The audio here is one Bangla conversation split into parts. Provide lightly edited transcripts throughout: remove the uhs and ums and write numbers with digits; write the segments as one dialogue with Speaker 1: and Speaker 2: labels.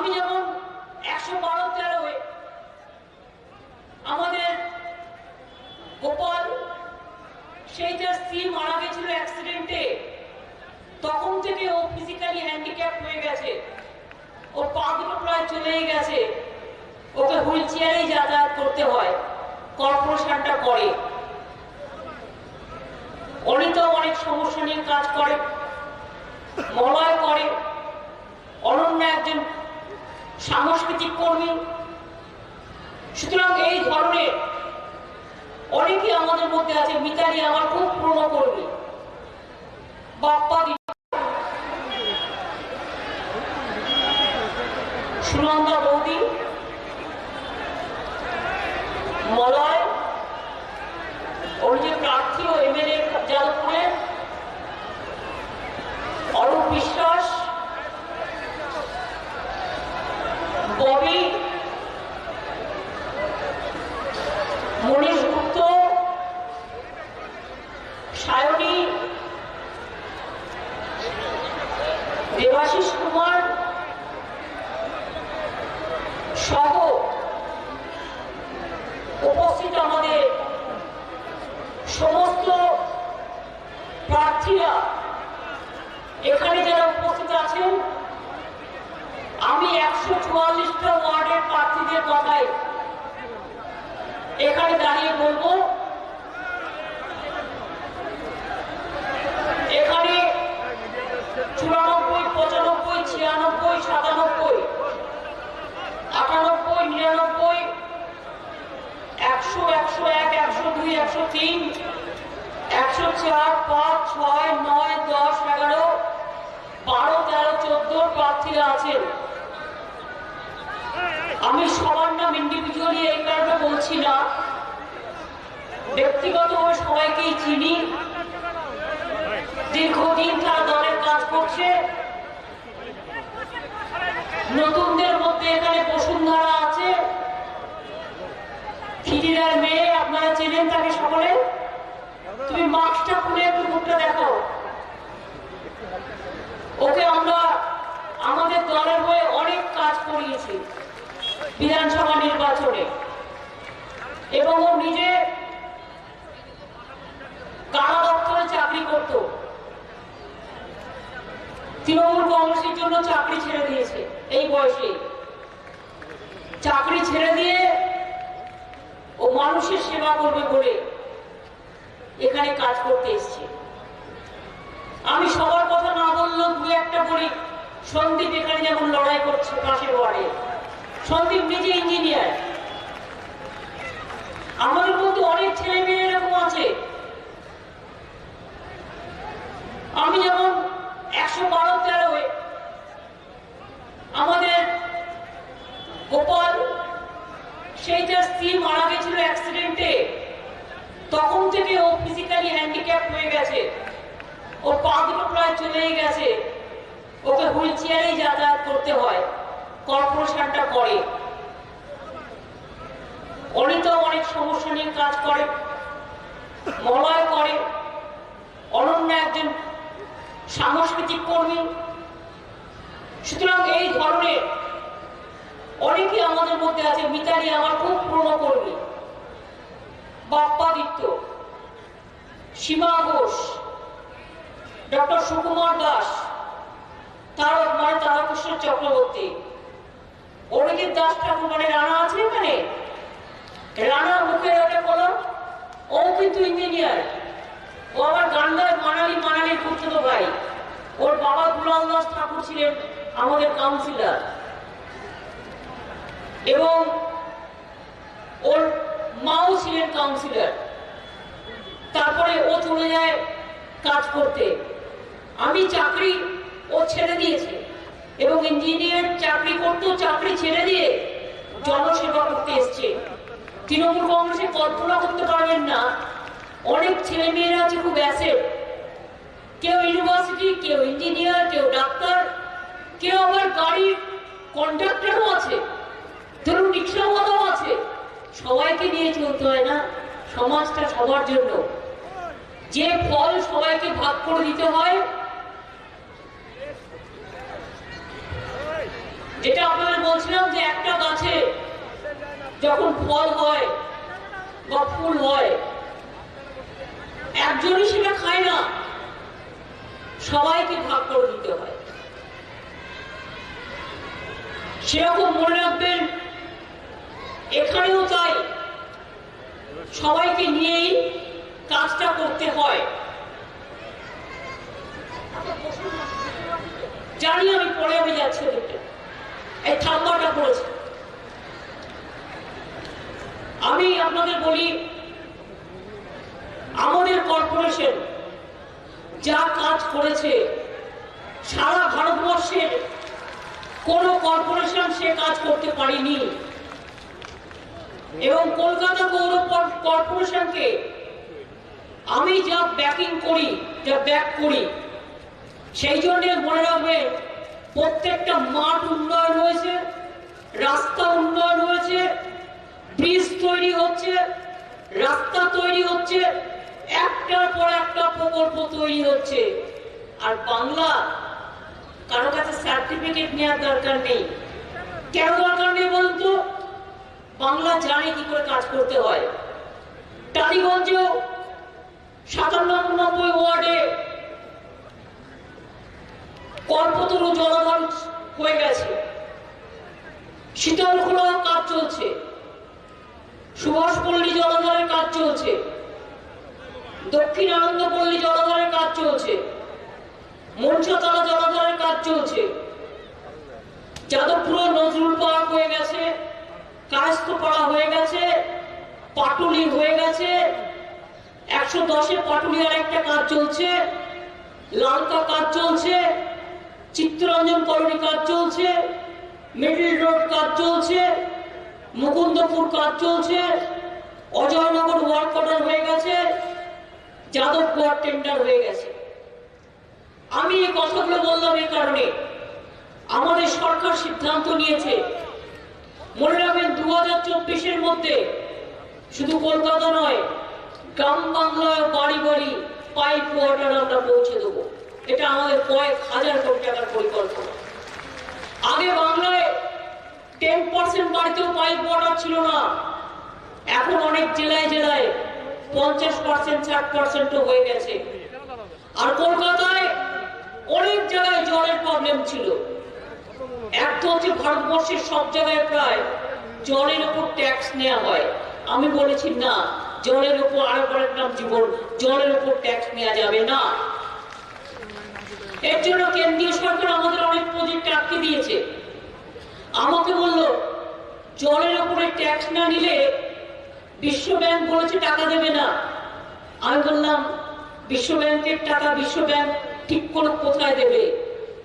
Speaker 1: আমি যেমন 112-13 আমাদের গোপাল সেই তার স্ত্রী মারা গেছিল অ্যাক্সিডেন্টে, তখন থেকে ও ফিজিক্যালি হ্যান্ডিক্যাপ হয়ে গেছে, ওর পা দুটো প্রায় চলেই গেছে, ওকে হুইল চেয়ারেই যাতায়াত করতে হয়, কর্পোরেশনটা করে। অনিতা অনেক সমস্যা নিয়ে কাজ করে, মলয় করে, অনন্যা একজন সাংস্কৃতিক কর্মী। সুতরাং এই ধরনের অনেকে আমাদের মধ্যে আছে। মিতালি আমার খুব পুরনো কর্মী, বাপ্পা সুনন্দা বৌদি, মলয়, ওর যে প্রার্থী ও এমএলএ যাদবপুরের, অরূপ বিশ্বাস, ববি, মনীষ গুপ্ত, সায়নী, দেবাশিস কুমার সহ উপস্থিত আমাদের সমস্ত প্রার্থীরা এখানে যারা উপস্থিত আছেন, আমি 144টা ওয়ার্ডের প্রার্থীদের কথাই এখানে দাঁড়িয়ে বলবো। এখানে 94, 95, 96, 97, 98, 99, 100, 101, 102, 103, 104, 5, 6, 9, 10, 11, 12, 13, 14 প্রার্থীরা আছেন। আমি সবার নাম ইন্ডিভিজুয়ালি এই কারণে বলছি না, ব্যক্তিগতভাবে সবাইকেই চিনি, দীর্ঘদিন তারা দলের কাজ করছে। নতুনদের মধ্যে এখানে বসুন্ধরা আছে, খিদিরার মেয়ে, আপনারা চেনেন তাকে সকলে। তুমি মাস্কটা খুলে একটু মুখটা দেখো। ওকে আমরা আমাদের দলের হয়ে অনেক কাজ করিয়েছি বিধানসভা নির্বাচনে, এবং ও নিজে কারা দপ্তরে চাকরি করত, তৃণমূল কংগ্রেসের জন্য চাকরি ছেড়ে দিয়েছে। এই বয়সে চাকরি ছেড়ে দিয়ে ও মানুষের সেবা করবে বলে এখানে কাজ করতে এসছে। আমি সবার কথা না বললেও দু একটা বলি। সন্দীপ এখানে যেমন লড়াই করছে পাশের ওয়ার্ডে, সন্দীপ নিজে ইঞ্জিনিয়ার। আমাদের মধ্যে অনেক ছেলে মেয়ে এরকম আছে। আমি যেমন 112-13 আমাদের গোপাল সেই তার স্ত্রী মারা গেছিল অ্যাক্সিডেন্টে, তখন থেকে ও ফিজিক্যালি হ্যান্ডিক্যাপ হয়ে গেছে, ওর পা দুটো প্রায় চলেই গেছে, ওকে হুইল চেয়ারেই যাতায়াত করতে হয়, কর্পোরেশনটা করে। অনিতা অনেক সমস্যা নিয়ে কাজ করে, মলয় করে, অনন্যা একজন সাংস্কৃতিক কর্মী। সুতরাং এই ধরনের অনেকে আমাদের মধ্যে আছে। মিতালি আমার খুব পুরনো কর্মী, বাপ্পা দিত্য, সীমা ঘোষ, ডক্টর সুকুমার দাস, তারকৃষ্ণ চক্রবর্তী, অরিজিৎ দাস ঠাকুর, মানে রানা আছে এখানে, রানা মুখের ওটা বলো, ও কিন্তু ইঞ্জিনিয়ার। ও আবার গান গায়, মানালির খুঁজতো ভাই। ওর বাবা দুলাল দাস ঠাকুর ছিলেন আমাদের কাউন্সিলর, এবং ওর মাও ছিলেন কাউন্সিলর। তারপরে ও চলে যায় কাজ করতে। আমি চাকরি ও ছেড়ে দিয়েছে, এবং ইঞ্জিনিয়ার চাকরি করতো, চাকরি ছেড়ে দিয়ে জনসেবা করতে এসছে। তৃণমূল কংগ্রেসে কল্পনা করতে পারবেন না, অনেক ছেলে মেয়েরা আছে খুব অ্যাসেট, কেউ ইউনিভার্সিটি, কেউ ইঞ্জিনিয়ার, কেউ ডাক্তার, কেউ আবার গাড়ির কন্ট্রাক্টরও আছে, ধরুন রিক্সাওয়ালাও আছে। সবাইকে নিয়ে চলতে হয় না, সমাজটা সবার জন্য। যে ফল সবাইকে ভাগ করে দিতে হয়, যেটা আপনারা বলছিলাম যে একটা গাছে যখন ফল হয় বা ফুল হয়, একজনই সেটা খায় না, সবাইকে ভাগ করে দিতে হয়। সেরকম মনে রাখবেন, এখানেও তাই, সবাইকে নিয়েই কাজটা করতে হয়। জানি আমি পরে আমি যাচ্ছি, এই থাম্বাটা করেছে। আমি আপনাদের বলি, আমাদের কর্পোরেশন যা কাজ করেছে, সারা ভারতবর্ষের কোন কর্পোরেশন সে কাজ করতে পারেনি। এবং কলকাতা পৌর কর্পোরেশনকে আমি যা ব্যাকিং করি, যা ব্যাক করি, সেই জন্য মনে রাখবে, প্রত্যেকটা মাঠ উন্নয়ন হয়েছে, রাস্তা উন্নয়ন হয়েছে, ব্রিজ তৈরি হচ্ছে, রাস্তা তৈরি হচ্ছে, একটার পর একটা প্রকল্প তৈরি হচ্ছে। আর বাংলা, কারো কাছে সার্টিফিকেট নেওয়ার দরকার নেই। কেন দরকার নেই বলুন তো? বাংলা জানে কি করে কাজ করতে হয়। টালিগঞ্জেও 97 ওয়ার্ডে কল্পতরু জলাধার হয়ে গেছে, শীতলখোলাও কাজ চলছে, সুভাষপল্লী জলাধারের কাজ চলছে, দক্ষিণ আনন্দপল্লী জলাধারের কাজ চলছে, মনসাতলা জলাধারের কাজ চলছে, যাদবপুর নজরুল পার্ক হয়ে গেছে, কায়স্থপাড়া হয়ে গেছে, পাটুলি হয়ে গেছে, 110-এ পাটুলি আর একটা কাজ চলছে, লালকা কাজ চলছে, চিত্তরঞ্জন কলোনি কাজ চলছে, মিডল রোড কাজ চলছে, মুকুন্দপুর কাজ চলছে, অজয়নগর ওয়ার্ক অর্ডার হয়ে গেছে, যাদবপুর টেন্ডার হয়ে গেছে। আমি এই কথাগুলো বললাম এই কারণে, আমাদের সরকার সিদ্ধান্ত নিয়েছে, মনে রাখবেন 2024-এর মধ্যে শুধু কলকাতা নয়, গ্রাম বাংলায় বাড়ি বাড়ি পাইপ ওয়াটার আমরা পৌঁছে দেবো। এটা আমাদের কয়েক হাজার কোটি টাকার পরিকল্পনা। আগে বাংলায় 10% বাড়িতেও পাইপ ওয়াটার ছিল না, এখন অনেক জেলায় জেলায় 50%, 60% হয়ে গেছে। আর কলকাতায় অনেক জায়গায় জলের প্রবলেম ছিল। একটা হচ্ছে ভারতবর্ষের সব জায়গায় প্রায় জলের উপর ট্যাক্স নেওয়া হয়। আমি বলেছি না, জলের উপর আরেকবার নাম জীবন, জলের উপর ট্যাক্স নেওয়া যাবে না। এর জন্য কেন্দ্রীয় সরকার আমাদের অনেক প্রজেক্ট আটকে দিয়েছে। আমাকে বললো জলের উপরে ট্যাক্স না নিলে বিশ্ব ব্যাংক বলেছে টাকা দেবে না। আমি বললাম বিশ্ব ব্যাংকের টাকা বিশ্ব ব্যাংক ঠিক করে কোথায় দেবে,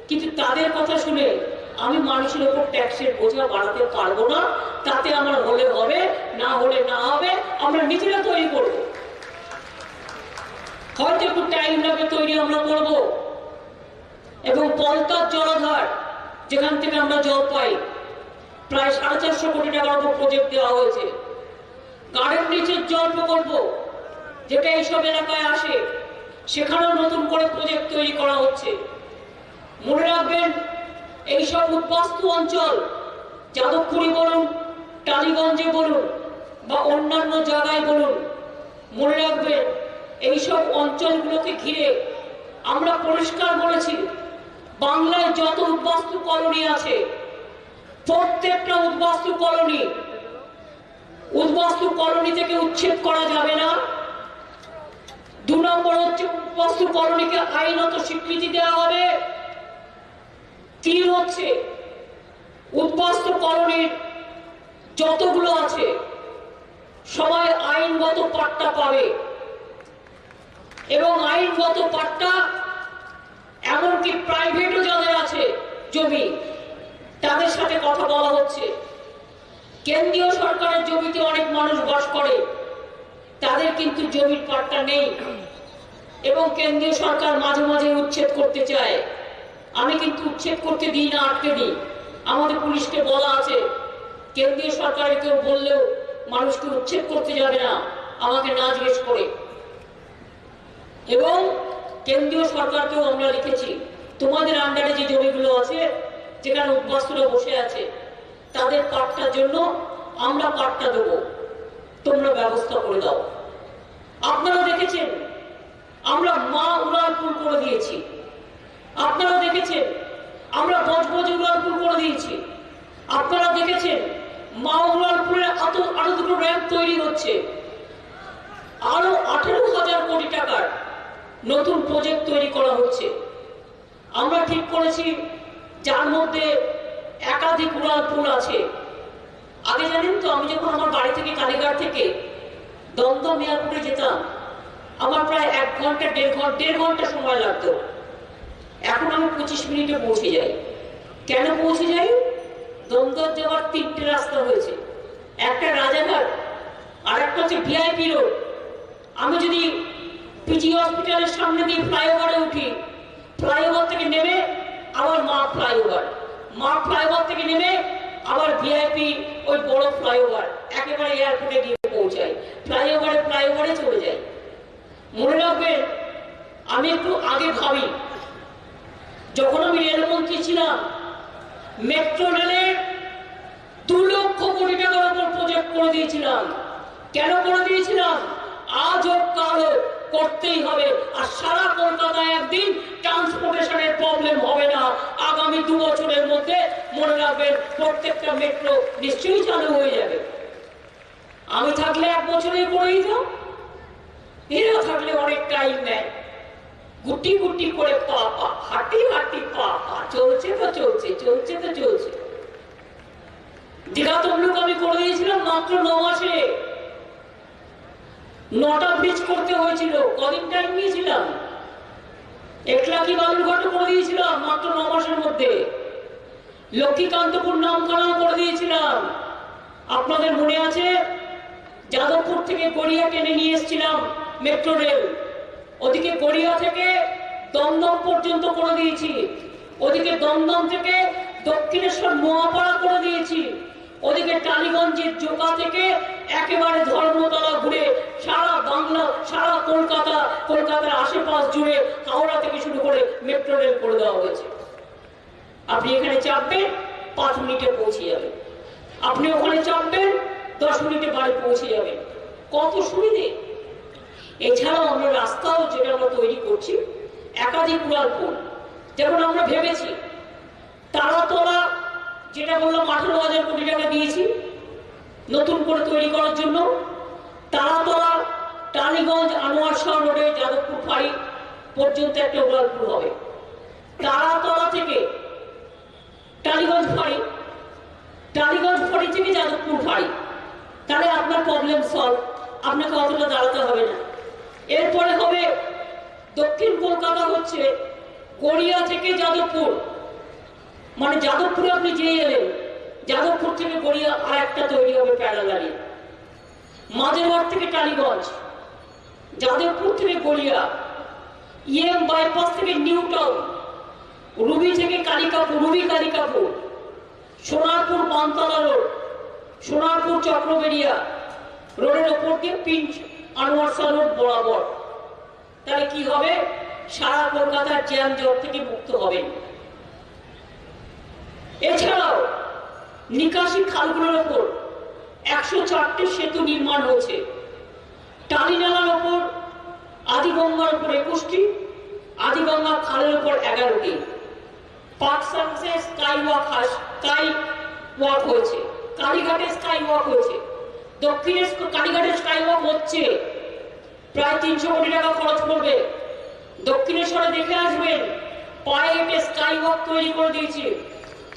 Speaker 1: কিন্তু তাদের কথা শুনে আমি মানুষের উপর ট্যাক্সের বোঝা বাড়াতে পারবো না। তাতে আমার হলে হবে, না হলে না হবে, আমরা নিজেরা তৈরি করব। হয়তো একটু টাইম লাগে, তৈরি আমরা করব। এবং পলতার জলাধার, যেখান থেকে আমরা জল পাই, প্রায় 450 কোটি টাকার উপর প্রজেক্ট দেওয়া হয়েছে। গার্ডেন নিচের জল প্রকল্প, যেটা এইসব এলাকায় আসে, সেখানেও নতুন করে প্রজেক্ট তৈরি করা হচ্ছে। মনে রাখবেন, এইসব উদ্বাস্তু অঞ্চল, যাদবপুরি বলুন, টালিগঞ্জে বলুন বা অন্যান্য জায়গায় বলুন, মনে রাখবেন এইসব অঞ্চলগুলোকে ঘিরে আমরা পরিষ্কার বলেছি, বাংলায় যত উদ্বাস্তু কলোনি আছে, প্রত্যেকটা উদ্বাস্তু কলোনি থেকে উচ্ছেদ করা যাবে না। 2 নম্বর হচ্ছে উদ্বাস্তু কলোনিকে আইনত স্বীকৃতি দেওয়া হবে। 3 হচ্ছে উদ্বাস্তু কলোনির যতগুলো আছে সবাই আইনগত পাট্টা পাবে, এবং আইনগত পাট্টা এমনকি প্রাইভেটও যাদের আছে জমি, তাদের সাথে কথা বলা হচ্ছে। কেন্দ্রীয় সরকারের জমিতে অনেক মানুষ বাস করে, তাদের কিন্তু জমির পাট্টা নেই, এবং কেন্দ্রীয় সরকার মাঝে মাঝে উচ্ছেদ করতে চায়। আমি কিন্তু উচ্ছেদ করতে দিই না, আটকে দিই। আমাদের পুলিশকে বলা আছে, কেন্দ্রীয় সরকারের কেউ বললেও মানুষকে উচ্ছেদ করতে যাবে না, আমাকে না জিজ্ঞেস করে। এবং কেন্দ্রীয় সরকারকেও আমরা লিখেছি, তোমাদের আন্ডারে যে জমিগুলো আছে, যেখানে উদ্বাস্তুরা বসে আছে, তাদের পাটটার জন্য আমরা পাটটা দেবো, তোমরা ব্যবস্থা করে দাও। আপনারা দেখেছেন আমরা মা উড়ালপুর করে দিয়েছি, আপনারা দেখেছেন আমরা বজবজ উড়ালপুর করে দিয়েছি, আপনারা দেখেছেন মা উড়ালপুরে আরো দুটো র্যাম্প তৈরি হচ্ছে, আরো 18,000 কোটি টাকার নতুন প্রজেক্ট তৈরি করা হচ্ছে। আমরা ঠিক করেছি যার মধ্যে একাধিক উড়ালপুর আছে। আগে জানেন তো, আমি যখন আমার বাড়ি থেকে কালীঘাট থেকে দমদম এয়ারপোর্টে যেতাম, আমার প্রায় 1 ঘন্টা 1.5 ঘন্টা সময় লাগতো। এখন আমি 25 মিনিটে পৌঁছে যাই। কেন পৌঁছে যাই? দমদম যাওয়ার 3টে রাস্তা হয়েছে, একটা রাজাঘাট আর একটা হচ্ছে ভিআইপি রোড। আমি যদি পিজি হসপিটালের সামনে দিয়ে ফ্লাইওভারে উঠি, ফ্লাইওভার থেকে নেমে আবার মা ফ্লাইওভার থেকে নেমে আবার ভিআইপি ওই বড় ফ্লাইওভার একেবারে এয়ারপোর্টে গিয়ে পৌঁছাই, ফ্লাইওভারে চলে যাই। মনে রাখবেন, আমি একটু আগে ভাবি, যখন আমি রেলমন্ত্রী ছিলাম মেট্রো রেলের 2 লক্ষ কোটি টাকার উপর প্রজেক্ট করে দিয়েছিলাম। কেন করে দিয়েছিলাম? আজ হোক কাল হোক করতেই হবে। আর সারা কলকাতায় একদিন ট্রান্সপোর্টেশনের প্রবলেম হবে না। আগামী 2 বছরের মধ্যে মনে রাখবেন প্রত্যেকটা মেট্রো নিশ্চয়ই চালু হয়ে যাবে। আমি থাকলে 1 বছরেই করে দিতাম, এরা থাকলে অনেক টাইম নেয়। গুটি গুটি করে পা হাঁটি পা চলছে তো চলছে। দীঘা তমলুক আমি করে দিয়েছিলাম মাত্র 9 মাসে। 9টা ব্রিজ করতে হয়েছিল। কদিন টাইম নিয়েছিলাম? একলাকি বালুরঘাট করে দিয়েছিলাম মাত্র 9 মাসের মধ্যে। লক্ষ্মীকান্তপুর নামখানা করে দিয়েছিলাম। আপনাদের মনে আছে, যাদবপুর থেকে গড়িয়া টেনে নিয়ে এসেছিলাম মেট্রো রেল। ওদিকে গড়িয়া থেকে দমদম পর্যন্ত করে দিয়েছি, ওদিকে দমদম থেকে দক্ষিণেশ্বর নোয়াপাড়া করে দিয়েছি, ওদিকে টালিগঞ্জের জোকা থেকে একেবারে ধর্মতলা ঘুরে সারা বাংলা, সারা কলকাতার আশেপাশ জুড়ে হাওড়া থেকে শুরু করে মেট্রো রেল করে দেওয়া হয়েছে। আপনি এখানে চাপবেন 5 মিনিটে পৌঁছে যাবেন, আপনি ওখানে চাপবেন 10 মিনিটে বাড়ি পৌঁছে যাবেন। কত সুবিধে! এছাড়াও আমরা রাস্তাও যেটা আমরা তৈরি করছি, একাধিক উড়ালপুর, যেমন আমরা ভেবেছি তারাতলা, যেটা বললাম 18,000 কোটি টাকা দিয়েছি নতুন করে তৈরি করার জন্য। তারাতলা টালিগঞ্জ আনোয়ার শাহ রোডে যাদবপুর ফাঁড়ি পর্যন্ত একটা উড়ালপুর হবে। তারাতলা থেকে টালিগঞ্জ ফাঁড়ি থেকে যাদবপুর ফাঁড়ি, তাহলে আপনার প্রবলেম সলভ, আপনাকে অতটা দাঁড়াতে হবে না। এরপরে হবে দক্ষিণ কলকাতা, হচ্ছে গড়িয়া থেকে যাদবপুর, মানে যাদবপুরে আপনি যে এলেন, যাদবপুর থেকে গড়িয়া আর একটা তৈরি হবে প্যারালালি। মাঝেরহাট থেকে টালিগঞ্জ, যাদবপুর থেকে গড়িয়া, ইএম বাইপাস থেকে নিউ টাউন, রুবি থেকে কালিকাপুর, সোনারপুর পানতলা রোড, সোনারপুর চক্রবেড়িয়া রোডের ওপর দিয়ে পিঞ্চ আনোয়ার শাহ রোড বরাবর। তাহলে কি হবে? সারা কলকাতার জ্যাম জট থেকে মুক্ত হবেন। এছাড়াও নিকাশি খালগুলোর ওপর 104টি সেতু নির্মাণ হয়েছে। টালিনালার ওপর আদিগঙ্গার উপর 21টি, আদিগঙ্গা খালের উপর 11টি। পার্ক সার্ভিসে স্কাই ওয়াক হয়েছে, কালীঘাটে স্কাই ওয়াক হয়েছে, দক্ষিণে কালীঘাটে স্কাই ওয়াক হচ্ছে, প্রায় 300 কোটি টাকা খরচ করবে। দক্ষিণেশ্বরে দেখে আসবেন, পায়ে হেঁটে স্কাই ওয়াক তৈরি করে দিয়েছি,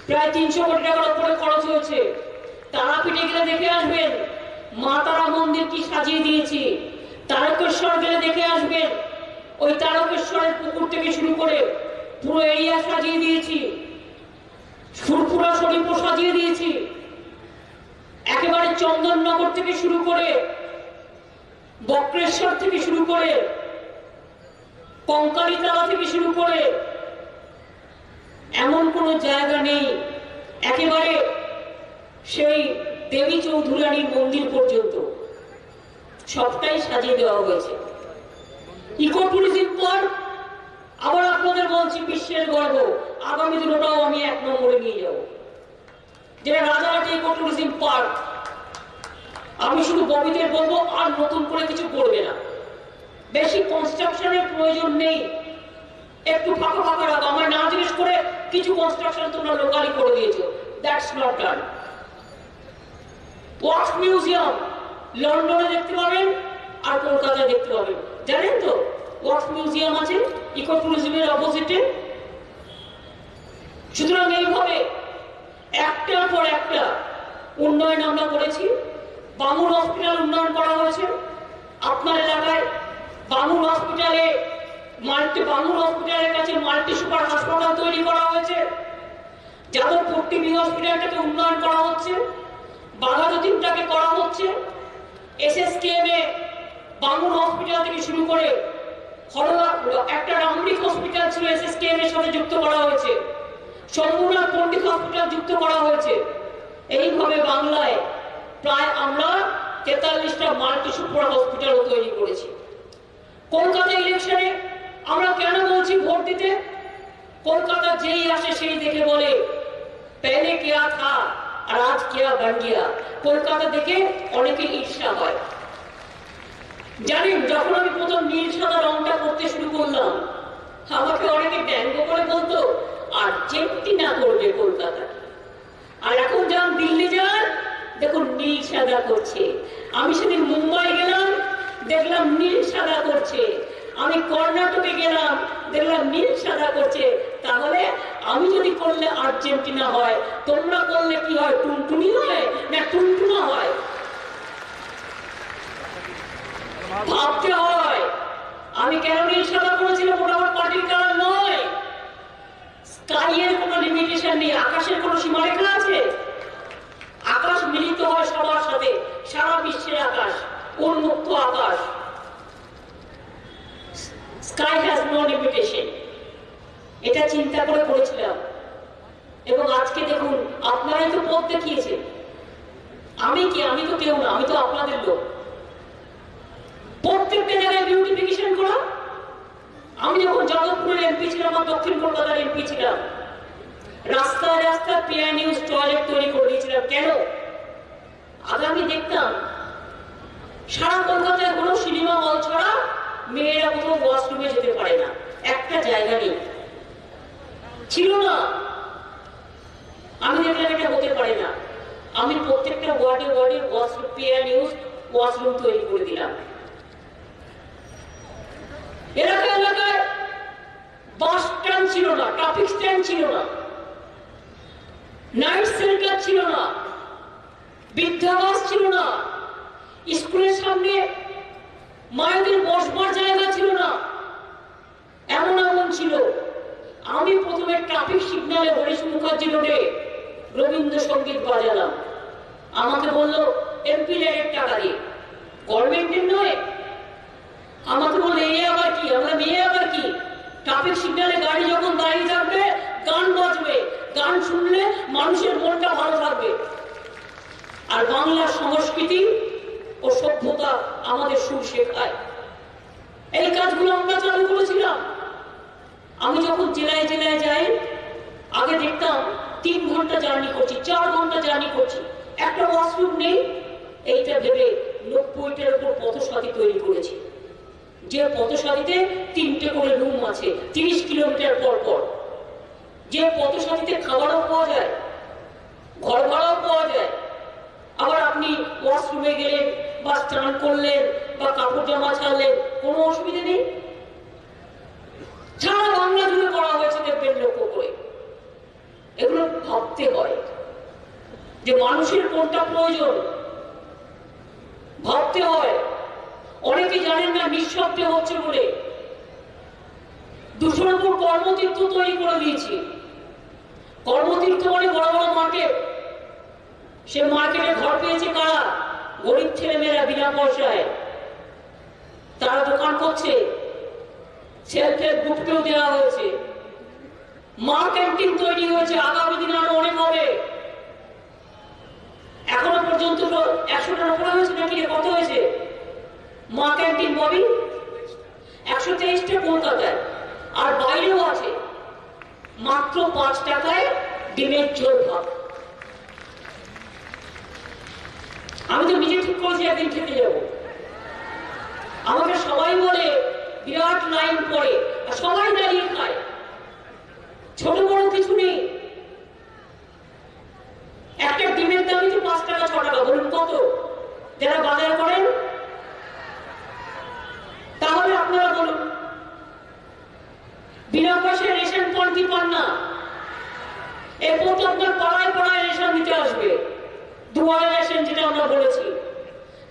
Speaker 1: প্রায় 300 কোটি টাকার উপরে খরচ হয়েছে। তারাপীঠে গেলে দেখে আসবেন, মা তারা মন্দির কি সাজিয়ে দিয়েছি। তারকেশ্বর গেলে দেখে আসবেন, ওই তারকেশ্বরের পুকুর থেকে শুরু করে পুরো এরিয়া সাজিয়ে দিয়েছি, ফুরফুরা শরীফও সাজিয়ে দিয়েছি, একেবারে চন্দননগর থেকে শুরু করে বক্রেশ্বর থেকে শুরু করে কঙ্কালীতলা থেকে শুরু করে এমন কোনো জায়গা নেই, একেবারে সেই দেবী চৌধুরানীর মন্দির পর্যন্ত সবটাই সাজিয়ে দেওয়া হয়েছে। ইকো ট্যুরিজম পার্ক, আবার আপনাদের বলছি বিশ্বের গর্ব, আগামী দিন ওটাও আমি 1 নম্বরে নিয়ে যাব। যেটা রাজারহাটে ট্যুরিজম পার্ক। আমি শুধু ববিদের বলবো আর নতুন করে কিছু করবে না, বেশি কনস্ট্রাকশনের প্রয়োজন নেই, একটু ফাঁকা ফাঁকা রাখো। আমার না জিজ্ঞেস করে কিছু কনস্ট্রাকশন তোমরা লোকালি করে দিয়েছো, that's not done. Wax museum লন্ডনে দেখতে পাবেন আর কলকাতায় দেখতে পাবেন, জানেন তো? ওয়াক্স মিউজিয়াম আছে ইকো ট্যুরিজমের অপোজিটে। সুতরাং এইভাবে একটার পর একটা উন্নয়ন আমরা করেছি। বামুন হসপিটাল উন্নয়ন করা হয়েছে আপনার এলাকায়। বামুন হসপিটালের কাছে মাল্টি সুপার হাসপাতাল তৈরি করা হয়েছে। যাদবপুর টিবি হসপিটালটাকে উন্নয়ন করা হচ্ছে, বাঘাযতীনটাকে করা হচ্ছে। এসএসকেএম এ বামুন হসপিটাল থেকে শুরু করে একটা রামরিক হসপিটাল ছিল এসএসকেএম এর সাথে যুক্ত করা হয়েছে, শম্ভুনাথ পণ্ডিত হসপিটাল যুক্ত করা হয়েছে। এইভাবে বাংলায় প্রায় আমরা 43টা মাল্টি সুপার হসপিটাল তৈরি করেছি। কলকাতা ইলেকশনে আমরা কেন বলছি ভোট দিতে? কলকাতা যেই আসে সেই দেখে বলে পেলে কেয়া থা আর আজ কেয়া বন গিয়া। কলকাতা দেখে অনেকে ঈর্ষা হয়। জানেন, যখন আমি প্রথম নীল সাদা রংটা করতে শুরু করলাম, আমাকে অনেকে ব্যঙ্গ করে বলতো আর্জেন্টিনা করবে কলকাতা। আর এখন যান দিল্লি যান, দেখুন নীল সাদা করছে। আমি সেদিন মুম্বাই গেলাম, দেখলাম নীল সাদা করছে। আমি কর্ণাটকে গেলাম, দেখলাম নীল সাদা করছে। তাহলে আমি যদি করলে আর্জেন্টিনা হয়, তোমরা করলে কি হয়? টুনটুনি হয় না টুনটুনা হয়? ভাবতে হয়। আমি কেন নীল সাদা করেছিলাম? ওটা আমার পার্টির কালার নয়। স্কাইয়ের কোনো লিমিটেশন নেই, আকাশের কোনো সীমারেখা আছে? আকাশ মিলিত হয় সবার সাথে, সারা বিশ্বের আকাশ, উন্মুক্ত আকাশ। Sky has no limitation. এটা চিন্তা করে করেছিলাম। এবং আজকে দেখুন, আপনারাই তো পথ দেখিয়েছেন। আমি কি? আমি তো কেউ না, আমি তো আপনাদের লোক। প্রত্যেকটা জায়গায় বিউটিফিকেশন করা। আমি যখন যাদবপুরের এমপি ছিলাম আর দক্ষিণ কলকাতার এমপি ছিলাম, রাস্তায় রাস্তায় পেয়ার নিউজ টয়লেট তৈরি করে দিয়েছিলাম। কেন? আগে আমি দেখতাম সারা কলকাতায় কোনো সিনেমা হল ছাড়া মেয়েরা কোনো ওয়াশরুমে যেতে পারে না, একটা জায়গা নেই, ছিল না। আমি দেখলাম এটা হতে পারে না। আমি প্রত্যেকটা ওয়ার্ডে ওয়ার্ডে ওয়াশরুম, পেয়ার নিউজ ওয়াশরুম তৈরি করে দিলাম। এলাকায় এলাকায় বাস স্ট্যান্ড ছিল না, ট্রাফিক স্ট্যান্ড ছিল না, নাইট সেন্টার ছিল না, বৃদ্ধাবাস ছিল না, স্কুলের সামনে মায়েদের বসবার জায়গা ছিল না। এমন এমন ছিল। আমি প্রথমে ট্রাফিক সিগন্যালে হরিশ মুখার্জি রোডে রবীন্দ্রসঙ্গীত বাজালাম। আমাকে বললো এমপি রেটের টাকা দিয়ে, গভর্নমেন্টের নয়। আমাকে বললো এ আবার কি? আমরা মেয়ে আবার কি? ট্রাফিক সিগন্যালে গাড়ি যখন দাঁড়িয়ে থাকবে গান বাজবে, গান শুনলে মানুষের মনটা ভালো থাকবে। আর বাংলার সংস্কৃতি ও সভ্যতা আমাদের সুর শেখায়। এই কাজগুলো আমরা চালু করেছিলাম। আমি যখন জেলায় জেলায় যাই, আগে দেখতাম 3 ঘন্টা জার্নি করছি, 4 ঘন্টা জার্নি করছি, একটা ওয়াশরুম নেই। এইটা ভেবে 90টার উপর পথসাথী তৈরি করেছি, যে পথসাথীতে 3টে করে রুম আছে 30 কিলোমিটার পর পর। যে পথসাথীতে খাবারও পাওয়া যায়, ঘর ভাড়াও পাওয়া যায়। আবার আপনি ওয়াশরুমে গেলেন বা স্নান করলেন বা কাপড় জামা ছাড়লেন, কোনো অসুবিধা নেই। সারা বাংলা জুড়ে করা হয়েছে, দেখবেন লক্ষ্য করে। এগুলো ভাবতে হয় যে মানুষের কোনটা প্রয়োজন, ভাবতে হয়। অনেকে জানেন না নিঃশব্দে হচ্ছে বলে 200 নম্বর কর্মতীর্থ তৈরি করে দিয়েছি। কর্মতীর্থ মানে বড় বড় মার্কেট। সে মার্কেটে ঘর পেয়েছে কারা? গরিব ছেলেমেয়েরা বিনা পয়সায় তারা দোকান করছে। সেলফ হেল্প গ্রুপকেও দেওয়া হয়েছে। মা ক্যান্টিন তৈরি হয়েছে, আগামী দিনে আরো অনেক হবে। এখনো পর্যন্ত 100টার উপরে হয়েছে নাকি? কত হয়েছে মা ক্যান্টিন ববি? 123টা কলকাতায়, আর বাইরেও আছে। মাত্র 5 টাকায় ডিমের ঝোল ভাত। আমি তো নিজে ঠিক করেছি একদিন খেতে যাব। আমাকে সবাই বলে বিরাট লাইন পড়ে, আর সবাই দাঁড়িয়ে খায়, ছোট বড় কিছু নেই। একটা ডিমের দামই তো 5 টাকা 6 টাকা, বলুন কত? যারা বাজার করেন তাহলে আপনারা বলুন, বিনা পয়সায় রেশন পণ্যি পান না। এরপর তো আপনার পাড়ায় পাড়ায় রেশন দিতে আসবে, দুয়ারে রেশন যেটা আমরা বলেছি।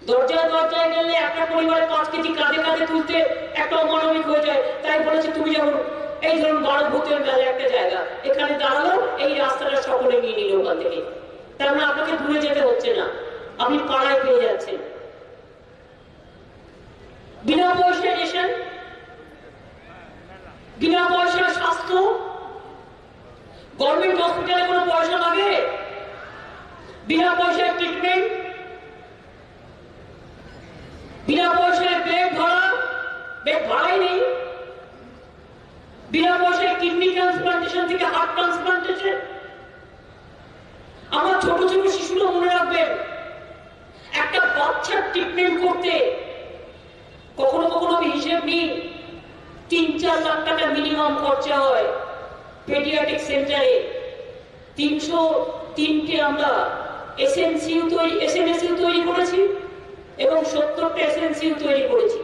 Speaker 1: দরজায় দরজায় গেলে একটা পরিবারের 5 কেজি কাঁধে কাঁধে তুলতে একটা অমানবিক হয়ে যায়। তাই বলেছে তুমি যখন এই ধরুন 12 ভূতের মেলা একটা জায়গা, এখানে দাঁড়ালো, এই রাস্তাটা সকলে নিয়ে নিল ওখান থেকে। তার মানে আপনাকে দূরে যেতে হচ্ছে না, আপনি পাড়ায় পেয়ে যাচ্ছেন। বিনা পয়সায় রেশন, বিনা পয়সায় স্বাস্থ্য। গভর্নমেন্ট হসপিটালে কোনো পয়সা লাগে? বিনা পয়সায় ট্রিটমেন্ট, বিনা পয়সায় বেড ভাড়া, বেড ভাড়াই নেই। বিনা পয়সায় কিডনি ট্রান্সপ্লান্টেশন থেকে হার্ট ট্রান্সপ্লান্টেশন। আমার ছোট ছোট শিশুরা মনে রাখবেন, একটা বাচ্চার ট্রিটমেন্ট করতে কখনো কখনো আমি হিসেব নিই 3-4 লাখ টাকা মিনিমাম খরচা হয়। পেডিয়াট্রিক সেন্টারে 303টে আমরা এসএনসিইউ তৈরি করেছি এবং 70টা এসএনসিইউ তৈরি করেছি,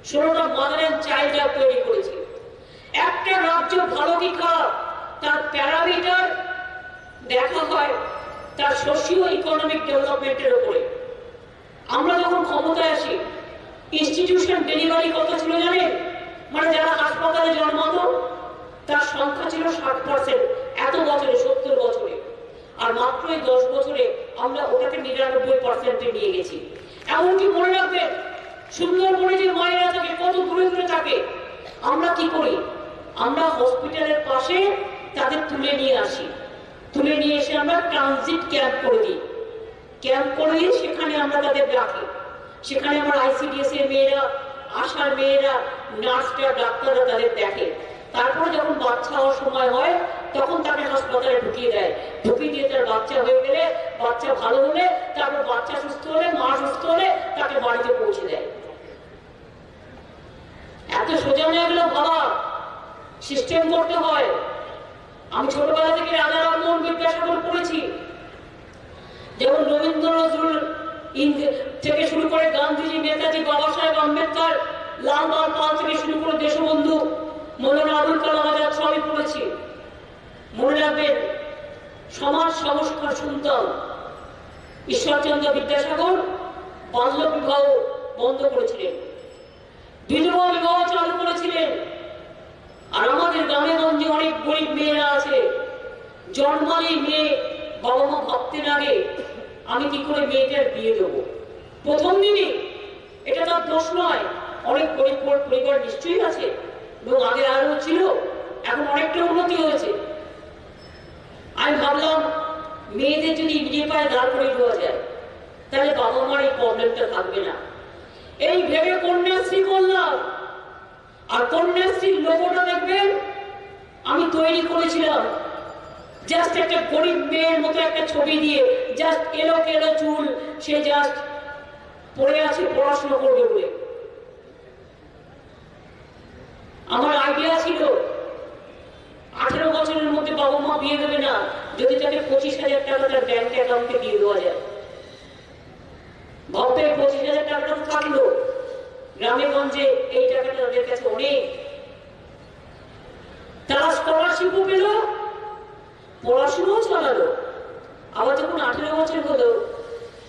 Speaker 1: 16টা মাদার এন্ড চাইল্ড ল্যাব তৈরি করেছি। একটা রাজ্য ভালো কি খারাপ তার প্যারামিটার দেখা হয় তার সোশিও ইকোনমিক ডেভেলপমেন্টের উপরে। আমরা যখন ক্ষমতায় আসি, ইনস্টিটিউশন ডেলিভারি কত ছিল জানেন? মানে যারা হাসপাতালে জন্মাতো তার সংখ্যা ছিল 60%, এত বছরে, 70 বছরে। আর মাত্র এই 10 বছরে আমরা ওটাকে 99%-এ নিয়ে গেছি। এমনকি মনে রাখবেন, সুন্দরবনে যে মায়েরা থাকে কত দূরে দূরে থাকে, আমরা কি করি? আমরা হসপিটালের পাশে তাদের তুলে নিয়ে আসি, তুলে নিয়ে এসে আমরা ট্রানজিট ক্যাম্প করে দিই। ক্যাম্প করে দিয়ে সেখানে আমরা তাদের রাখি। সেখানে আমার আইসিডিএস এর মেয়েরা, আশার মেয়েরা, নার্সরা, ডাক্তাররা তাদের দেখে। তারপরে যখন বাচ্চা হওয়ার সময় হয় তখন তাকে হাসপাতালে ঢুকিয়ে দেয়। ঢুকিয়ে দিয়ে তার বাচ্চা হয়ে গেলে, বাচ্চা ভালো হলে, তারপর বাচ্চা সুস্থ হলে, মা সুস্থ হলে তাকে বাড়িতে পৌঁছে দেয়। এত সোজা হয়ে গেল বাবা, সিস্টেম করতে হয়। আমি ছোটবেলা থেকে রাজা রামমোহন বিদ্যাসাগর পড়েছি, যেমন রবীন্দ্র নজরুল থেকে শুরু করে গান্ধীজি, নেতাজি, বাবা সাহেব আম্বেদকর, লাল বাল পাল থেকে শুরু করে দেশবন্ধু, মৌলানা আবুল কালাম আজাদ সবই পড়েছি। মনে রাখবেন, সমাজ সংস্কার শুনতাম। ঈশ্বরচন্দ্র বিদ্যাসাগর বাল্য বিবাহ বন্ধ করেছিলেন, বিধবা বিবাহ চালু করেছিলেন। আর আমাদের গ্রামে গঞ্জে অনেক গরিব মেয়েরা আছে, জন্মালেই মেয়ে বাবা মা ভাবতে লাগে আমি কি করে মেয়েটার বিয়ে দেবো প্রথম দিনই। এটা তার দোষ নয়, অনেক গরিব পরিবার নিশ্চয়ই আছে এবং আগে আরো ছিল, এখন অনেকটা উন্নতি হয়েছে। আমি ভাবলাম মেয়েদের যদি বিয়ে পায়ে দাঁড় করে দেওয়া যায় তাহলে বাবা মার এই প্রবলেমটা থাকবে না। এই ভেবে কন্যাশ্রী করলাম। আর কন্যাশ্রীর লোগোটা দেখবেন আমি তৈরি করেছিলাম জাস্ট একটা গরিব মেয়ের মতো একটা ছবি দিয়ে, জাস্ট এলো কেলো চুল, সে জাস্ট পড়ে আছে পড়াশোনা করবে বলে। আমার আইডিয়া ছিল 18 বছরের মধ্যে বাবা মা বিয়ে দেবে না যদি তাকে 25,000 টাকা তার ব্যাংক অ্যাকাউন্টে দিয়ে দেওয়া যায়। ভাবতে 25,000 টাকাটা থাকলো, গ্রামে গঞ্জে এই টাকাটা তাদের কাছে অনেক। তারা স্কলারশিপও পেল, পড়াশোনাও চালালো। আবার যখন 18 বছর হলো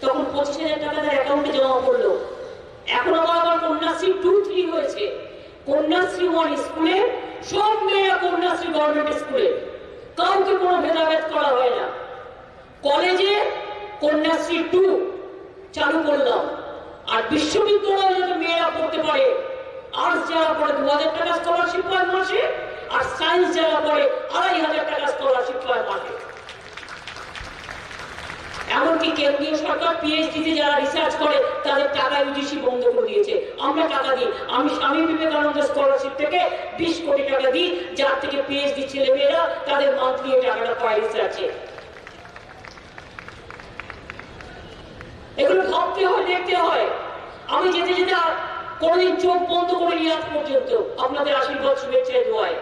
Speaker 1: তখন 25,000 টাকা তার অ্যাকাউন্টে জমা পড়লো। এখন আবার কন্যাশ্রী 2-3 হয়েছে। কন্যাশ্রী 1 স্কুলে সব মেয়েরা কন্যাশ্রী গভর্নমেন্ট স্কুলে, কাউকে কোনো ভেদাভেদ করা হয় না। কলেজে কন্যাশ্রী 2 চালু করলাম। আর বিশ্ববিদ্যালয়ে যাতে মেয়েরা পড়তে পারে, আর্টস যারা পড়ে 2,000 টাকা স্কলারশিপ পায় মাসে, আর সায়েন্স যারা পড়ে 2,500 টাকা স্কলারশিপ পায় মাসে। এমনকি কেন্দ্রীয় সরকার পিএইচডিতে যারা রিসার্চ করে তাদের টাকা ইউজিসি বন্ধ করে দিয়েছে। আমরা টাকা দিই, আমি স্বামী বিবেকানন্দ স্কলারশিপ থেকে 20 কোটি টাকা দিই, যার থেকে পিএইচডি ছেলে মেয়েরা তাদের মান্থলি টাকাটা পায় রিসার্চে। এগুলো ভাবতে হয়, দেখতে হয়। আমি যেতে যেতে কোনদিন চোখ বন্ধ করে নিয়ে আজ পর্যন্ত আপনাদের আশীর্বাদ শুভেচ্ছায় দোয়ায়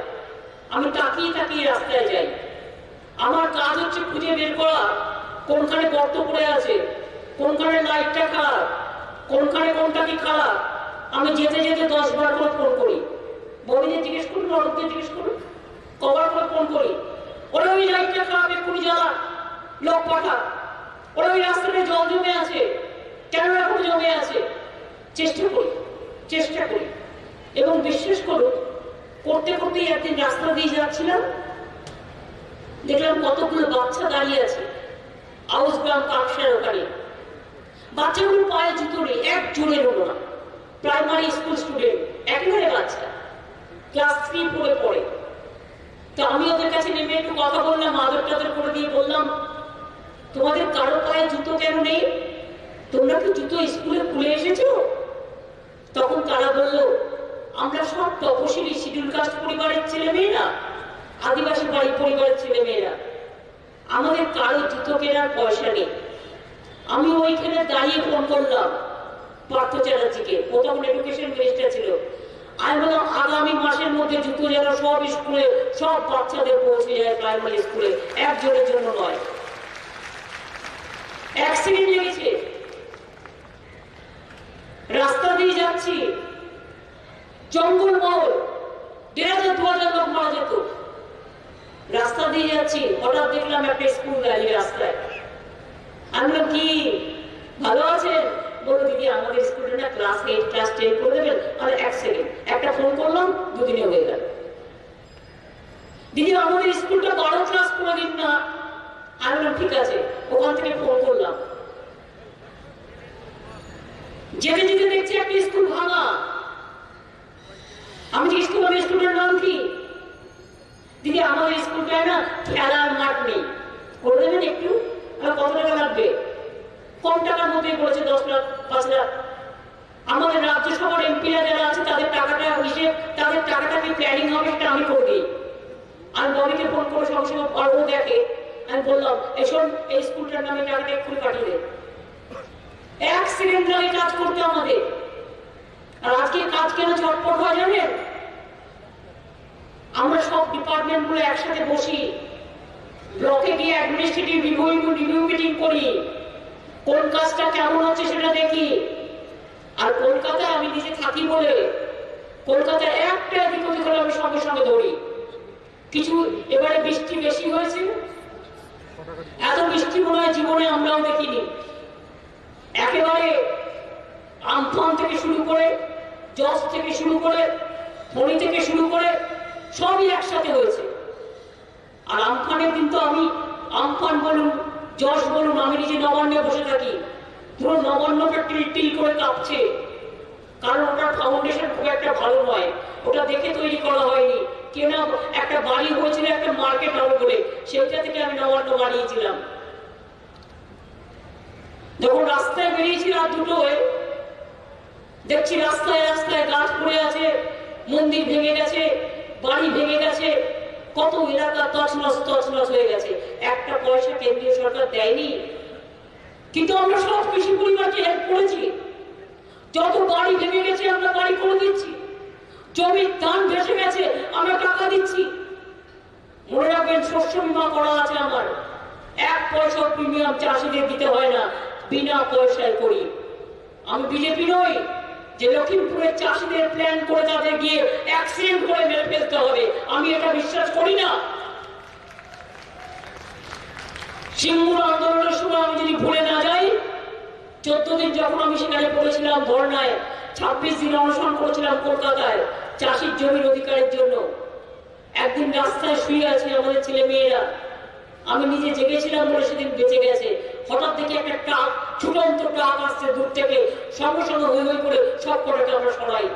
Speaker 1: আমি তাকিয়ে তাকিয়ে রাস্তায় যাই। আমার কাজ হচ্ছে খুঁজে বের করা কোনখানে গর্ত পড়ে আছে, কোনখানে লাইটটা খারাপ, কোনখানে কোনটা কি খারাপ। আমি যেতে যেতে 10-12 করে ফোন করি, বড়িদের জিজ্ঞেস করুন, অরবদের জিজ্ঞেস করুন, কবার করে ফোন করি, ওরা ওই লাইটটা খারাপ এক্ষুনি জ্বালা, লোক পাঠা, ওরা ওই রাস্তাতে জল জমে আছে, কেন এখন জমে আছে। চেষ্টা করি এবং বিশ্বাস করুন করতে করতে একদিন রাস্তা দিয়ে যাচ্ছিলাম, দেখলাম কতগুলো বাচ্চা দাঁড়িয়ে আছে আউসগ্রাম কাকসার ওখানে। বাচ্চাগুলো পায়ে জুতো নেই, এক জোরে হলো না, প্রাইমারি স্কুল স্টুডেন্ট, একেবারে বাচ্চা, ক্লাস 3-4 পড়ে। তো আমি ওদের কাছে নেমে একটু কথা বললাম, আদর টাদর করে দিয়ে বললাম, তোমাদের কারো পায়ে জুতো কেন নেই? তোমরা কি জুতো স্কুলে খুলে এসেছো? তখন তারা বলল, আমরা সব তপশিলি শিডিউল কাস্ট পরিবারের ছেলে মেয়েরা, আদিবাসী বাড়ি পরিবারের ছেলে মেয়েরা, আমাদের কারো জুতো কেনার পয়সা নেই। আমি ওইখানে দাঁড়িয়ে ফোন করলাম পার্থ চ্যাটার্জিকে, ও তখন এডুকেশন মিনিস্টার ছিল। আমি বললাম, আগামী মাসের মধ্যে জুতো যেন সব স্কুলে সব বাচ্চাদের পৌঁছে যায়, প্রাইমারি স্কুলে, একজনের জন্য নয়। 1 সেকেন্ড লেগেছে। রাস্তা দিয়ে যাচ্ছি, জঙ্গলমহল, 1500-2000 লোক মারা যেত। রাস্তা দিয়ে যাচ্ছি, হঠাৎ দেখলাম একটা স্কুল দাঁড়িয়ে রাস্তায়। আমি বললাম, কি ভালো আছেন? বলো, দিদি আমাদের স্কুলটা না ক্লাস 8 ক্লাস 10 করে দেবেন। আর 1 সেকেন্ড, একটা ফোন করলাম, 2 দিনে হয়ে গেল। দিদি আমাদের স্কুলটা 12 ক্লাস করে দিন না। আমি বললাম, ঠিক আছে। ওখান থেকে ফোন করলাম, যেতে যেতে দেখছি একটা স্কুল ভাঙা। আমি জিজ্ঞেস করলাম, স্কুলের নাম কি? দিদি আমাদের স্কুলটায় না খেলার মাঠ নেই, করে দেবেন একটু? কত টাকা লাগবে? কম টাকার মধ্যে করেছে, 10 লাখ 5 লাখ। আমাদের রাজ্যসভার এমপিরা যারা আছে তাদের টাকাটা হিসেব, তাদের টাকাটাকে প্ল্যানিং হবে, সেটা আমি করে দিই। আমি ববিকে ফোন করে সঙ্গে সঙ্গে ও দেখে। আমি বললাম, শোন, এই স্কুলটার নামে টাকাটা এক্ষুনি পাঠিয়ে দেয়। 1 সেকেন্ড লাগে কাজ করতে আমাদের। আর আজকে কাজ কেন ঝটপট হয় জানেন? আমরা সব ডিপার্টমেন্ট গুলো একসাথে বসি, ব্লকে গিয়ে অ্যাডমিনিস্ট্রেটিভ রিভিউ মিটিং করি, কোন কাজটা কেমন হচ্ছে সেটা দেখি। আর কলকাতায় আমি নিজে থাকি বলে কলকাতায় একটা এদিক ওদিক হলে আমি সঙ্গে সঙ্গে ধরি। কিছু এবারে বৃষ্টি বেশি হয়েছে, এত বৃষ্টি মনে হয় জীবনে আমরাও দেখিনি। একেবারে আমফান থেকে শুরু করে, জজ থেকে শুরু করে, ফণি থেকে শুরু করে সবই একসাথে হয়েছে। আর আমফানের দিন তো আমি, আমফান বলুন জজ বলুন, আমি নিজে নবান্নে বসে থাকি, পুরো নবান্নটা টিল টিল করে কাঁপছে। কারণ ওটার ফাউন্ডেশন খুব একটা ভালো নয়, ওটা দেখে তৈরি করা হয়নি। কেন একটা বাড়ি হয়েছিল একটা মার্কেট হবে বলে, সেইটা থেকে আমি নবান্ন বানিয়েছিলাম। যখন রাস্তায় বেরিয়েছি রাত 2টোয়, দেখছি রাস্তায় রাস্তায় গাছ পড়ে আছে, মন্দির ভেঙে গেছে, বাড়ি ভেঙে গেছে, কত এলাকা তছনছ হয়ে গেছে। একটা পয়সা কেন্দ্রীয় সরকার দেয়নি, কিন্তু আমরা সব কৃষি পরিবারকে হেল্প করেছি। যত বাড়ি ভেঙে গেছে আমরা বাড়ি করে দিচ্ছি, জমির ধান ভেসে গেছে আমরা টাকা দিচ্ছি। মনে রাখবেন, শস্য বীমা করা আছে আমার, 1 পয়সা প্রিমিয়াম চাষিদের দিতে হয় না, বিনা পয়সায় করি। আমি বিজেপি নই যে লক্ষ্মীপুরের চাষিদের প্ল্যান করে তাদের গিয়ে অ্যাক্সিডেন্ট করে মেরে ফেলতে হবে, আমি এটা বিশ্বাস করি না। সিঙ্গুর আন্দোলনের সময় আমি যদি ভুলে না যাই, 14 দিন যখন আমি সেখানে পড়েছিলাম ধর্নায়, 26 দিন অনশন করেছিলাম কলকাতায় চাষির জমির অধিকারের জন্য। একদিন রাস্তায় শুয়ে আছে আমাদের ছেলে মেয়েরা, আমি নিজে জেগেছিলাম বলে সেদিন বেঁচে গেছে। হঠাৎ দেখে একটা ট্রাক, ছুটন্ত ট্রাক আসছে দূর থেকে, সঙ্গে সঙ্গে হই হই করে সব কটাকে আমরা সরাই,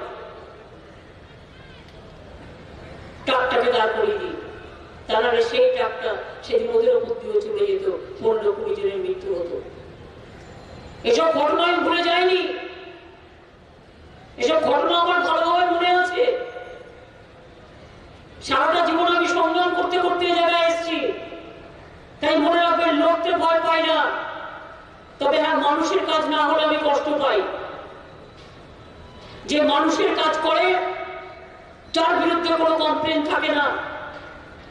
Speaker 1: ট্রাকটাকে দাঁড় করিয়ে দিই। তাহলে সেই ট্রাকটা সেদিন ওদের ওপর দিয়ে চলে যেত, 15-20 জনের মৃত্যু হতো। এসব ঘটনা আমি ভুলে যাইনি, এসব ঘটনা আমার ভালোভাবে মনে আছে। সারাটা জীবন আমি সংগ্রাম করতে করতে জায়গায় এসেছি, তাই মনে রাখবেন, লড়তে ভয় পাই না, তবে হ্যাঁ, মানুষের কাজ না হলে আমি কষ্ট পাই। যে মানুষের কাজ করে, যার বিরুদ্ধে কোনো কমপ্লেন থাকে না,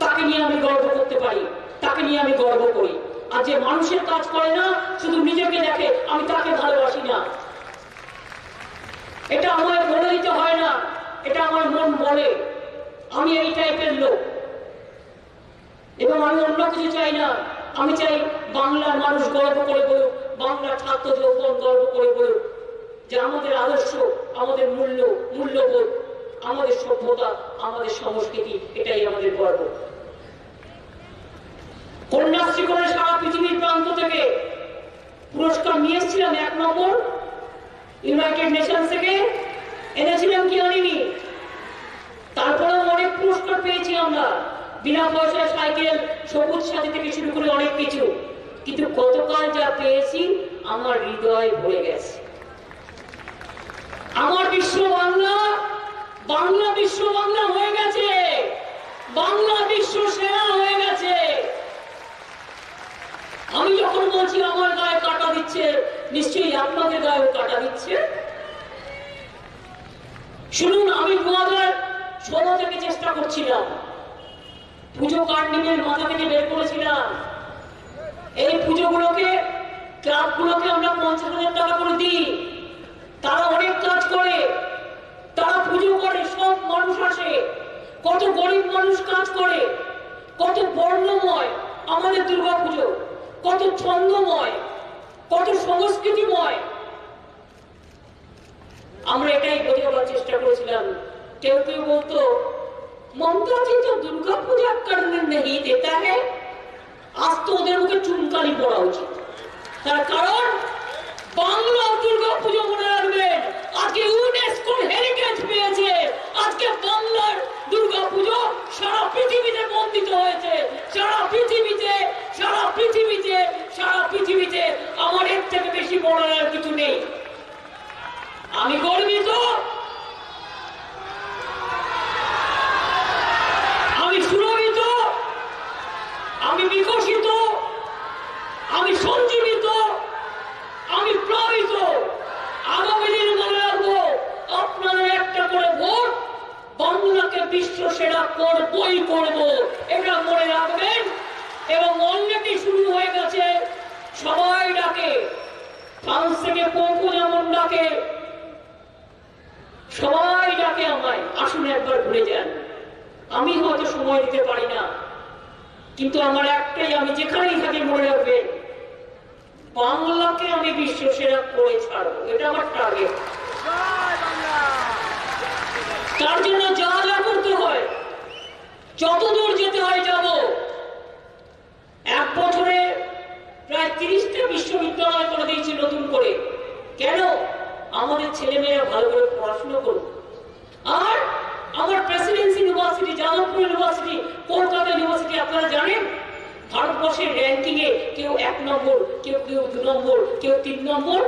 Speaker 1: তাকে নিয়ে আমি গর্ব করতে পারি, তাকে নিয়ে আমি গর্ব করি। আর যে মানুষের কাজ করে না, শুধু নিজেকে দেখে, আমি তাকে ভালোবাসি না। এটা আমায় বলে দিতে হয় না, এটা আমার মন বলে। আমি এই টাইপের লোক, এবং আমি অন্য কিছু চাই না। আমি চাই বাংলার মানুষ গর্ব করে বলুক, বাংলার ছাত্র যৌবন গর্ব করে বলুক যে আমাদের আদর্শ, আমাদের মূল্যবোধ, আমাদের সভ্যতা, আমাদের সংস্কৃতি, এটাই আমাদের গর্ব। কন্যাশ্রী করে সারা পৃথিবীর প্রান্ত থেকে পুরস্কার নিয়ে এসেছিলাম, 1 নম্বর ইউনাইটেড নেশনস থেকে এনেছিলাম কি আনিনি? তারপরেও অনেক পুরস্কার পেয়েছি আমরা, বিনা পয়সায় সাইকেল, সবুজ সাথী থেকে শুরু করে অনেক কিছু। কিন্তু গতকাল যা পেয়েছি আমার হৃদয় ভরে গেছে। আমার বিশ্ব বাংলা, বাংলা বিশ্ব বাংলা হয়ে গেছে, বাংলা বিশ্ব সেরা হয়ে গেছে। আমি যখন বলছি আমার গায়ে কাটা দিচ্ছে, নিশ্চয়ই আপনাদের গায়েও কাটা দিচ্ছে। শুনুন, আমি 2016 থেকে চেষ্টা করছিলাম, পুজো কার্নিভেল মাথা থেকে বের করেছিলাম। এই পুজোগুলোকে, ক্লাবগুলোকে আমরা 50,000 টাকা করে দিই। তারা অনেক কাজ করে, তারা পুজো করে, সব মানুষ আসে, কত গরিব মানুষ কাজ করে, কত বর্ণময় আমাদের দুর্গা পুজো, কত ছন্দময়, কত সংস্কৃতিময়। আমরা এটাই বোঝাবার চেষ্টা করেছিলাম। কেউ কেউ বলতো, মমতা জি তো দুর্গা পূজা করনে নেই দেতা হ্যায়। আজ তো ওদের মুখে চুনকালি পড়া উচিত, তার কারণ বাংলা দুর্গা পুজো মনে রাখবেন আজকে ইউনেস্কো হেরিটেজ পেয়েছে। আজকে বাংলার দুর্গা পুজো সারা পৃথিবীতে বন্দিত হয়েছে, সারা পৃথিবীতে, সারা পৃথিবীতে, সারা পৃথিবীতে। আমার এর থেকে বেশি বড় আর কিছু নেই। আমি গর্বিত, আমি সুরভিত, আমি বিকশিত, আমি সঞ্জীবিত, আমি প্লাবিত। আগামী দিন মনে রাখবো, আপনাদের একটা করে ভোট বাংলাকে বিশ্ব সেরা করবই করব, এটা মনে রাখবেন। এবং অলরেডি শুরু হয়ে গেছে, সবাই ডাকে, ফ্রান্স থেকে পোপও যেমন ডাকে, সবাই ডাকে আমায়, আসুন একবার ঘুরে যান। আমি হয়তো সময় দিতে পারি না, কিন্তু আমার একটাই, আমি যেখানেই থাকি মনে রাখবেন, বাংলাকে আমি বিশ্ব সেরা করে ছাড়বো, এটা আমার টার্গেট। তার জন্য যা যা করতে হয়, যত দূর যেতে হয় যাব। 1 বছরে প্রায় 30টা বিশ্ববিদ্যালয় করে দিয়েছি নতুন করে। কেন? আমাদের ছেলেমেয়েরা ভালো করে পড়াশোনা করুক। আর আমার Presidency university, Jadavpur university, Kolkata university, আপনারা জানেন ভারতবর্ষের র্যাঙ্কিং এ কেউ 1 নম্বর, কেউ 2 নম্বর, কেউ 3 নম্বর।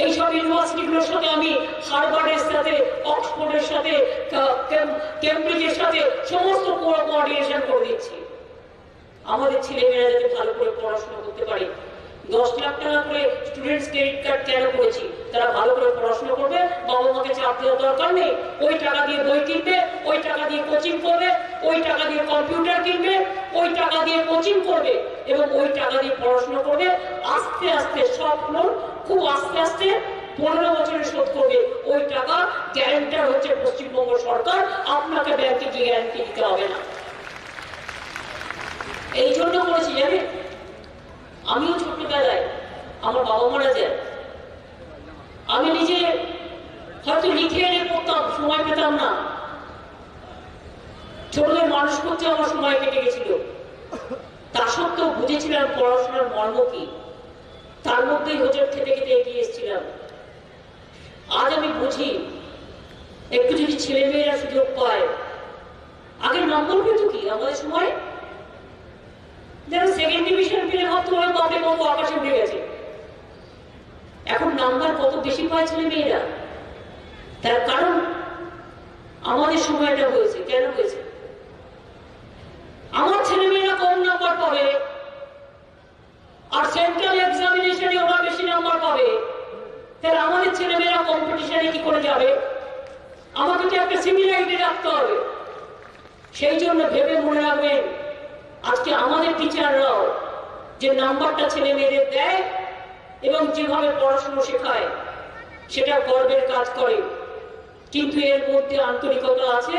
Speaker 1: এইসব ইউনিভার্সিটিগুলোর সাথে আমি হার্ভার্ডের সাথে, অক্সফোর্ডের সাথে, কেমব্রিজের সাথে সমস্ত কোঅর্ডিনেশন করে দিচ্ছি। আমাদের ছেলেমেয়েরা যাতে ভালো করে পড়াশোনা করতে পারে। 10 লাখ টাকা করে স্টুডেন্টস ক্রেডিট কার্ড কেন করেছি? তারা ভালো করে পড়াশোনা করবে, বাবা মাকে চাপ দেওয়ার দরকার নেই। ওই টাকা দিয়ে বই কিনবে, ওই টাকা দিয়ে কোচিং করবে, ওই টাকা দিয়ে কম্পিউটার কিনবে, ওই টাকা দিয়ে কোচিং করবে, এবং ওই টাকা দিয়ে পড়াশোনা করবে। আস্তে আস্তে সব লোন খুব আস্তে আস্তে 15 বছরে শোধ করবে। ওই টাকা গ্যারান্টার হচ্ছে পশ্চিমবঙ্গ সরকার, আপনাকে ব্যাংকে গিয়ে গ্যারান্টি দিতে হবে না। এই জন্য করেছি জানেন, আমিও ছোটবেলায় আমার বাবা মারা যায়, আমি নিজে হয়তো লিখে এনে পড়তাম, সময় পেতাম না। ছোটদের মানুষ করতে আমার সময় কেটে গেছিল। তা সত্ত্বেও বুঝেছিলাম পড়াশোনার মর্ম কি, তার মধ্যেই হোঁচট খেতে খেতে এগিয়ে এসেছিলাম। আজ আমি বুঝি, একটু যদি ছেলেমেয়েরা সুযোগ পায়, আগে নম্বর পেত কি আমাদের সময়, যারা 2nd ডিভিশন পেলে ভাবতো ওরা বাপে কত আকাশে উঠে গেছে। এখন নাম্বার কত বেশি পায় ছেলে মেয়েরা, তার কারণ আমাদের সময়টা হয়েছে। কেন হয়েছে? আমার ছেলে মেয়েরা কম নাম্বার পাবে, আর সেন্ট্রাল এক্সামে তাহলে আমাদের ছেলেমেয়েরা কম্পিটিশনে কি করে যাবে? আমাকে তো একটা সিমিলারিটি রাখতে হবে। সেই জন্য ভেবে মনে রাখবেন, আজকে আমাদের টিচাররাও যে নাম্বারটা ছেলে মেয়েদের দেয় এবং যেভাবে পড়াশোনা শেখায় সেটা গর্বের কাজ করে, কিন্তু এর মধ্যে আন্তরিকতা আছে,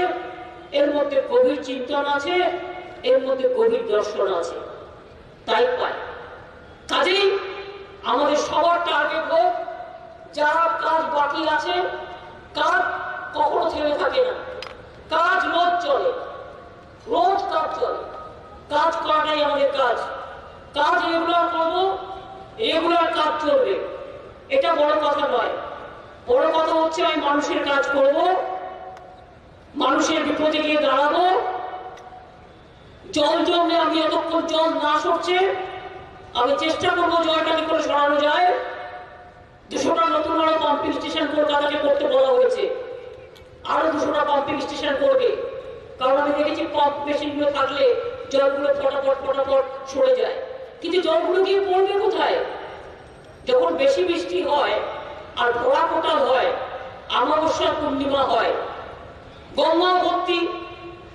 Speaker 1: এর মধ্যে গভীর চিন্তন আছে, এর মধ্যে গভীর দর্শন আছে, তাই পায়। কাজেই আমাদের সবার টার্গেট হোক, যারা কাজ বাকি আছে, কাজ কখনো থেমে থাকে না, কাজ রোজ চলে, রোজ কাজ চলে, কাজ করাটাই আমাদের কাজ। কাজ রেগুলার করবো, রেগুলার কাজ চলবে, এটা বড় কথা নয়। বড় কথা হচ্ছে আমি মানুষের কাজ করব, মানুষের বিপদে গিয়ে দাঁড়াবো। জল জমলে আমি যতক্ষণ জল না সরছে আমি চেষ্টা করবো জলটাকে করে সরানো যায়। 200টা নতুন বড় পাম্পিং স্টেশন কলকাতাকে করতে বলা হয়েছে, আরো 200টা পাম্পিং স্টেশন করবে, কারণ আমি দেখেছি পাম্প মেশিনগুলো থাকলে জলগুলো ফটাফট ফটাফট সরে যায়। কিন্তু জলগুলো গিয়ে পড়বে কোথায়? যখন বেশি বৃষ্টি হয় আর ভরা কোটাল হয়, অমাবস্যা পূর্ণিমা হয়, গঙ্গা ভর্তি,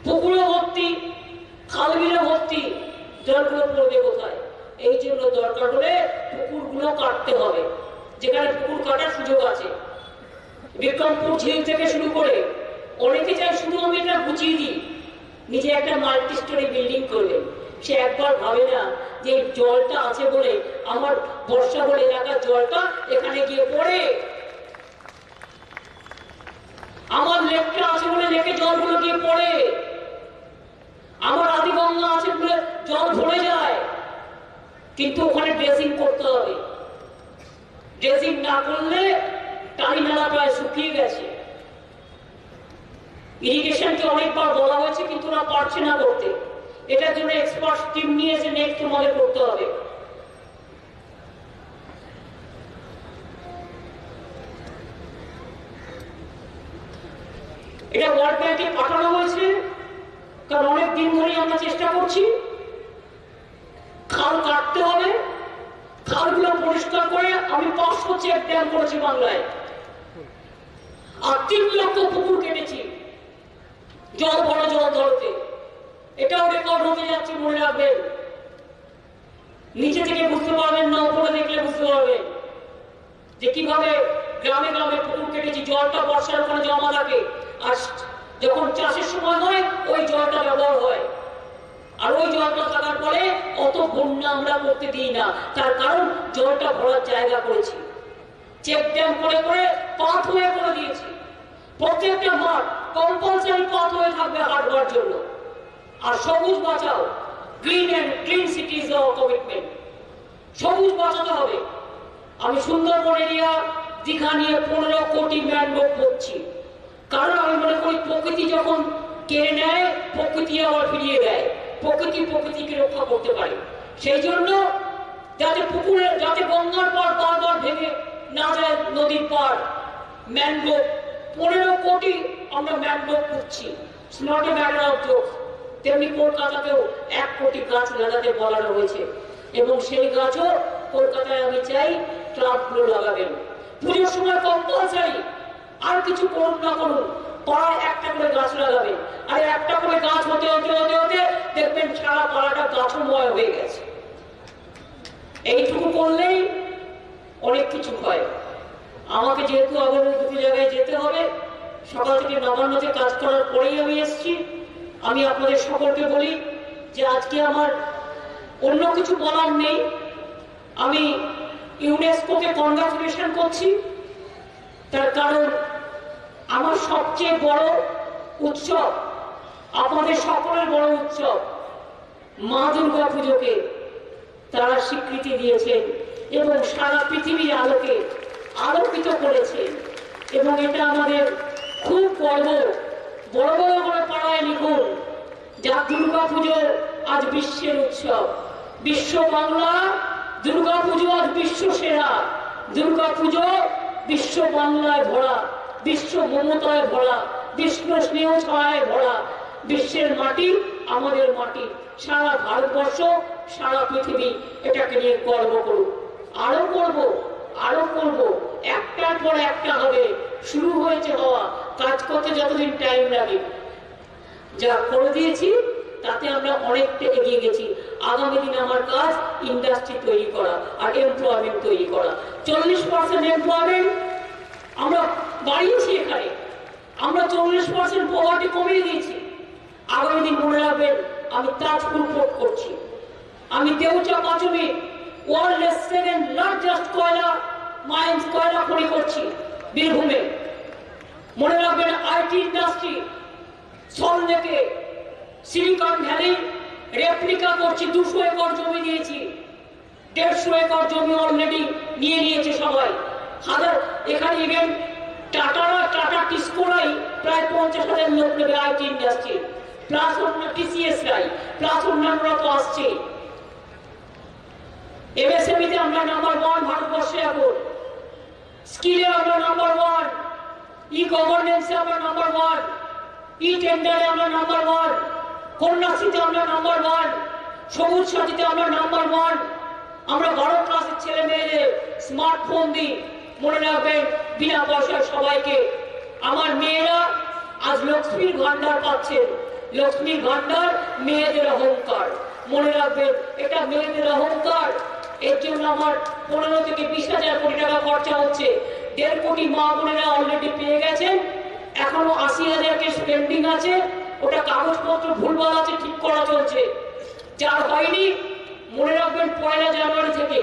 Speaker 1: পুকুরে ভর্তি, খালবিলে ভর্তি, জলগুলো পড়বে কোথায়? এই জন্য দরকার হলে পুকুরগুলো কাটতে হবে, যেখানে পুকুর কাটার সুযোগ আছে। বিক্রমপুর ঝিল থেকে শুরু করে অনেকে চাই শুধু আমি এটা গুছিয়ে দিই, নিজে একটা মাল্টি স্টোরি বিল্ডিং করবে। সে একবার ভাবে না যে জলটা আছে বলে আমার বর্ষা বলে এলাকার জলটা এখানে গিয়ে পড়ে, আমার লেকটা আছে বলে লেকে জলগুলো গিয়ে পড়ে, আমার আদিগঙ্গা আছে বলে জল ভরে যায়। কিন্তু ওখানে ড্রেসিং করতে হবে, ড্রেসিং না করলে টালি নালা প্রায় শুকিয়ে গেছে। ইরিগেশনকে অনেকবার বলা হয়েছে কিন্তু ওরা পারছে না করতে। এটার জন্য এক্সপার্ট টিম নিয়ে এসে নেক্সট তোমাদের করতে হবে। এটা ওয়ার্ল্ড ব্যাংকে পাঠানো হয়েছে, কারণ অনেক দিন ধরেই আমরা চেষ্টা করছি। খাল কাটতে হবে, খালগুলো পরিষ্কার করে আমি 500 চেক ড্যাম করেছি বাংলায়, আর 3 লক্ষ পুকুর কেটেছি জল বড় জল ধরতে। এটাও রেকর্ড হতে যাচ্ছে, মনে রাখবেন। নিচে থেকে বুঝতে পারবেন না, উপরে দেখলে বুঝতে পারবেন যে কিভাবে গ্রামে গ্রামে পুকুর কেটেছি। জলটা বর্ষার ওখানে জমা থাকে, আর যখন চাষের সময় হয় ওই জলটা ব্যবহার হয়, আর ওই জলটা থাকার পরে অত বন্যা আমরা করতে দিই না, তার কারণ জলটা ভরার জায়গা করেছি, চেক ড্যাম করে করে পাথওয়ে করে দিয়েছি। প্রত্যেকটা মাঠ কম্পালসারি পাথওয়ে থাকবে হাঁটবার জন্য। আর সবুজ বাঁচাও, green and clean city is our commitment. সবুজ বাঁচাতে হবে। আমি সুন্দরবন এরিয়া দীঘা নিয়ে 15 কোটি ম্যানগ্রোভ করছি, কারণ আমি মনে করি প্রকৃতি যখন কেড়ে নেয় প্রকৃতি আবার ফিরিয়ে দেয়, প্রকৃতিকে রক্ষা করতে পারে। সেই জন্য যাতে পুকুরে, যাতে গঙ্গার পাড় বারবার ভেঙে না যায় নদীর পাড়, ম্যানগ্রোভ 15 কোটি আমরা ম্যানগ্রোভ করছি। It's not a matter of joke. তেমনি কলকাতাতেও 1 কোটি গাছ লাগাতে বলানো হয়েছে, এবং সেই গাছও কলকাতায় আমি চাই ক্লাবগুলো লাগাবেন। পুজোর সময় কম্পালসারি, আর কিছু করুন না করুন, পাড়ায় একটা করে গাছ লাগাবেন। আর একটা করে গাছ হতে হতে হতে হতে দেখবেন সারা পাড়াটা গাছময় হয়ে গেছে। এইটুকু করলেই অনেক কিছু হয়। আমাকে যেহেতু আবার 2 জায়গায় যেতে হবে, সকাল থেকে নবান্নতে কাজ করার পরেই আমি এসেছি। আমি আপনাদের সকলকে বলি যে আজকে আমার অন্য কিছু বলার নেই। আমি ইউনেস্কোকে কংগ্রাচুলেশন করছি, তার কারণ আমার সবচেয়ে বড় উৎসব, আপনাদের সকলের বড় উৎসব মা দুর্গা পুজোকে তারা স্বীকৃতি দিয়েছেন এবং সারা পৃথিবীর আলোকে আলোকিত করেছেন, এবং এটা আমাদের খুব গর্ব। বড় বড় করে পাড়ায় লিখুন, যা দুর্গা পুজো আজ বিশ্বের উৎসব, বিশ্ব বাংলা দুর্গা পুজো আজ বিশ্ব সেরা। দুর্গা পুজো বিশ্ব বাংলায় ভরা, বিশ্ব মমতায় ভরা, বিশ্ব স্নেহ ছড়ায় ভরা। বিশ্বের মাটি আমাদের মাটি, সারা ভারতবর্ষ সারা পৃথিবী এটাকে নিয়ে গর্ব করুক। আরো করব, আরো করব, একটার পর একটা হবে, শুরু হয়েছে হওয়া, কাজ করতে যতদিন টাইম লাগে। যা করে দিয়েছি তাতে আমরা অনেকটা এগিয়ে গেছি। আগামী দিনে আমার কাজ ইন্ডাস্ট্রি তৈরি করা আর এমপ্লয়মেন্ট তৈরি করা। 40% এমপ্লয়মেন্ট আমরা বাড়িয়েছি এখানে, আমরা 40% পভার্টি কমিয়ে দিয়েছি। আগামী দিন মনে রাখবেন, আমি তাজপুর পোর্ট করছি, আমি দেউচা পাঁচমি ওয়ার্ল্ডের 7th লার্জেস্ট কয়লা মাইন্স কয়লা খনি করছি বীরভূমে। মনে রাখবেন আইটি ইন্ডাস্ট্রি সল্টলেকে সিলিকন ভ্যালি রেপ্লিকা করছি, 200 একর জমি দিয়েছি, 150 একর জমি অলরেডি নিয়ে নিয়েছে সবাই। এখানে ইভেন টাটা টিসকোরাই প্রায় 50,000 লোক নেবে আইটি ইন্ডাস্ট্রি, প্লাস অন্য টিসিএস রাই, প্লাস অন্যান্যরা তো আসছে। এমএসএমইতে আমরা নাম্বার 1 ভারতবর্ষে, এখন স্কিলে আমরা নাম্বার 1, ই গভর্নেন্সে আমরা নাম্বার 1, ই টেন্ডারে আমরা নাম্বার 1, কন্যাশ্রীতে আমরা নাম্বার 1, সবুজ সাথীতে আমরা নাম্বার 1। আমরা 12 ক্লাসের ছেলে মেয়েদের স্মার্টফোন দিই, মনে রাখবেন বিনা পয়সায় সবাইকে। আমার মেয়েরা আজ লক্ষ্মীর ভান্ডার পাচ্ছেন। লক্ষ্মীর ভান্ডার মেয়েদের অহংকার, মনে রাখবেন এটা মেয়েদের অহংকার। এর জন্য আমার 15 থেকে 20,000 কোটি টাকা খরচা হচ্ছে। 1.5 কোটি মা বোনেরা অলরেডি পেয়ে গেছেন, এখনো 80,000 কে স্পেন্ডিং আছে, ওটা কাগজপত্র ভুলভাল আছে, ঠিক করা চলছে। যার হয়নি মনে রাখবেন 1 জানুয়ারি থেকে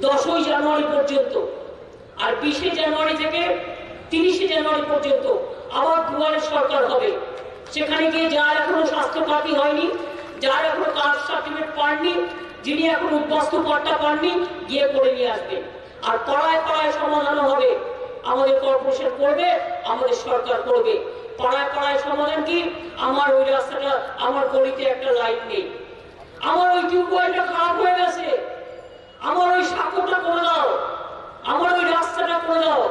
Speaker 1: 10 জানুয়ারি পর্যন্ত, আর 20 জানুয়ারি থেকে 30 জানুয়ারি পর্যন্ত আবার দুয়ারে সরকার হবে। সেখানে গিয়ে যার এখনো স্বাস্থ্য সাথী হয়নি, যার এখনো কাস্ট সার্টিফিকেট পাননি, যিনি এখন উদ্বাস্তু পট্টা পাননি, গিয়ে করে নিয়ে আসবেন। আর পাড়ায় পাড়ায় সমাধান হবে। আমাদের কর্পোরেশন করবে, আমাদের সরকার করবে। পাড়ায় পাড়ায় সমাধান কি? আমার ওই রাস্তাটা, আমার গলিতে একটা লাইট নেই, আমার ওই টিউবওয়েলটা খারাপ হয়ে গেছে, আমার ওই সাঁকোটা করে দাও, আমার ওই রাস্তাটা করে দাও।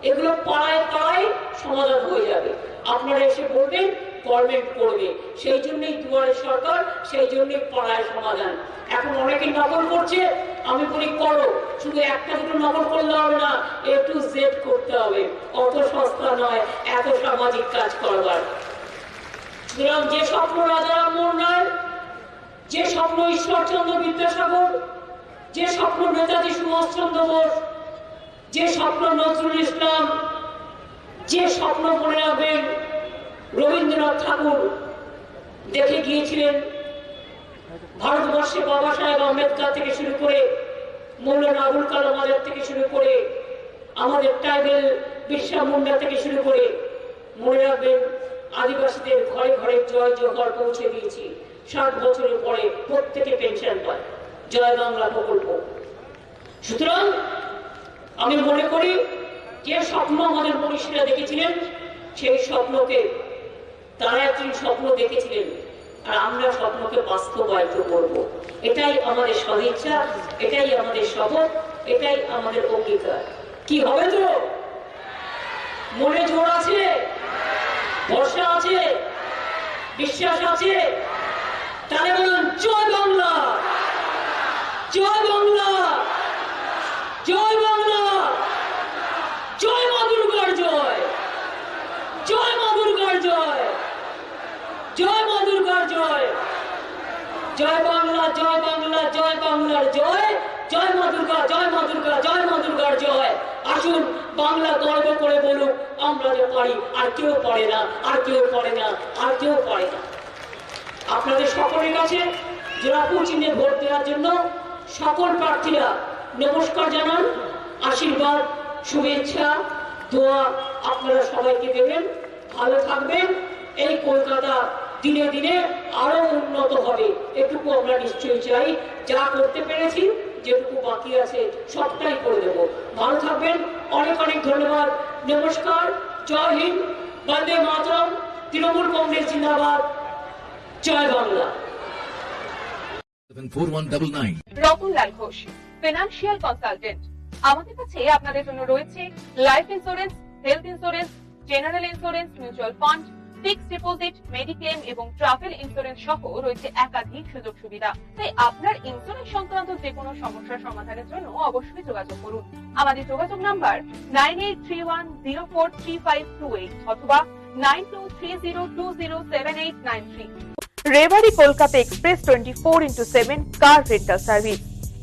Speaker 1: এগুলো পাড়ায় পাড়ায় সমাধান হয়ে যাবে। আপনারা এসে বলবেন, গভর্নমেন্ট করবে। সেই জন্যই দুয়ারে সরকার, সেই জন্যই পাড়ায় সমাধান। এখন অনেকে নকল করছে, আমি বলি করো, শুধু একটা দুটো নকল করলে হবে না, A to Z করতে হবে। অত সস্তা নয় এত সামাজিক কাজ করবার। সুতরাং যে স্বপ্ন রাজারাম মোহন রায়, যে স্বপ্ন ঈশ্বরচন্দ্র বিদ্যাসাগর, যে স্বপ্ন নেতাজি সুভাষচন্দ্র বোস, যে স্বপ্ন নজরুল ইসলাম, যে স্বপ্ন মনে রাখবেন রবীন্দ্রনাথ ঠাকুর দেখে গিয়েছিলেন, ভারতবর্ষে বাবা সাহেব আম্বেদকর থেকে শুরু করে, মৌলানা আবুল কালাম আজাদ থেকে শুরু করে, আমাদের ট্রাইবেল বিরসা মুন্ডা থেকে শুরু করে, মনে রাখবেন আদিবাসীদের ঘরে ঘরে জয় জোহর পৌঁছে দিয়েছি। 60 বছরের পরে প্রত্যেকে পেনশন পায়, জয় বাংলা প্রকল্প। সুতরাং আমি মনে করি যে স্বপ্ন আমাদের মনীষীরা দেখেছিলেন, সেই স্বপ্নকে তারা একজন স্বপ্ন দেখেছিলেন, আর আমরা স্বপ্নকে বাস্তবায়িত করব। এটাই আমাদের সদিচ্ছা, এটাই আমাদের শপথ, এটাই আমাদের অঙ্গীকার। কি হবে তো? মনে জোর আছে, ভরসা আছে, বিশ্বাস আছে? তাহলে বলুন জয় বাংলা, জয় বাংলা, জয় বাংলা, জয় মা দুর্গার জয়, জয় মা দুর্গার জয়, জয় মা দুর্গার জয়, জয় বাংলা, জয় বাংলা, জয় বাংলার জয়, জয় মা দুর্গা, জয় মা দুর্গা, জয় মা দুর্গার জয়। আসুন বাংলা গর্ব করে বলুক, আমরা যে পারি, আর কেউ পারে না, আর কেউ পারে না, আর কেউ পারে না। আপনাদের সকলের কাছে জোড়াফুল চিহ্নে ভোট দেওয়ার জন্য সকল প্রার্থীরা নমস্কার জানান, আশীর্বাদ, শুভেচ্ছা, দোয়া আপনারা সবাইকে দেবেন। ভালো থাকবেন। এই কলকাতা দিনে দিনে আরো উন্নত হবে, এটুকু আমরা নিশ্চয়ই চাই। যা করতে পেরেছি, যেটুকু বাকি আছে সবটাই করে দেব। ভালো থাকবেন, অনেক অনেক ধন্যবাদ। নমস্কার, জয় হিন্দ, বন্দে মাতরম, তৃণমূল কংগ্রেস জিন্দাবাদ, জয় বাংলা।
Speaker 2: 4199
Speaker 3: Ratanlal Ghosh, financial consultant. আমাদের কাছে আপনাদের জন্য রয়েছে life insurance, health insurance, general insurance, mutual fund, fixed deposit, mediclaim এবং ট্রাভেল ইন্স্যুরেন্স সহ রয়েছে একাধিক সুযোগ সুবিধা। তাই আপনার ইন্স্যুরেন্স সংক্রান্ত যে কোনো সমস্যার সমাধানের জন্য অবশ্যই যোগাযোগ করুন। আমাদের যোগাযোগ নাম্বার 9831043528 অথবা 9230207893। রেবারি কলকাতা এক্সপ্রেস 24/7 কার রেন্টাল সার্ভিস।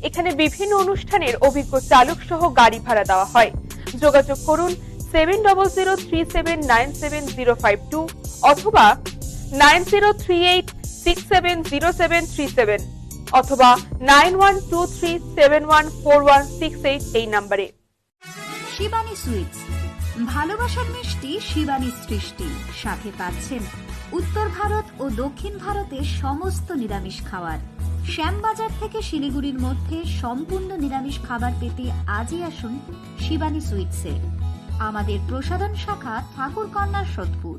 Speaker 3: এখানে বিভিন্ন অনুষ্ঠানের অভিজ্ঞ চালক সহ গাড়ি ভাড়া দেওয়া হয়। যোগাযোগ করুন 7003797052 অথবা 9038670737 অথবা 9123714168 এই নম্বরে।
Speaker 2: শিবানী সুইটস, ভালোবাসার মিষ্টি শিবানীর সৃষ্টি। সাথে পাচ্ছেন উত্তর ভারত ও দক্ষিণ ভারতের সমস্ত নিরামিষ খাবার। শ্যামবাজার থেকে শিলিগুড়ির মধ্যে সম্পূর্ণ নিরামিষ খাবার পেতে আজই আসুন শিবানী সুইটসে। আমাদের প্রসাধন শাখা ঠাকুরকন্যার সোদপুর।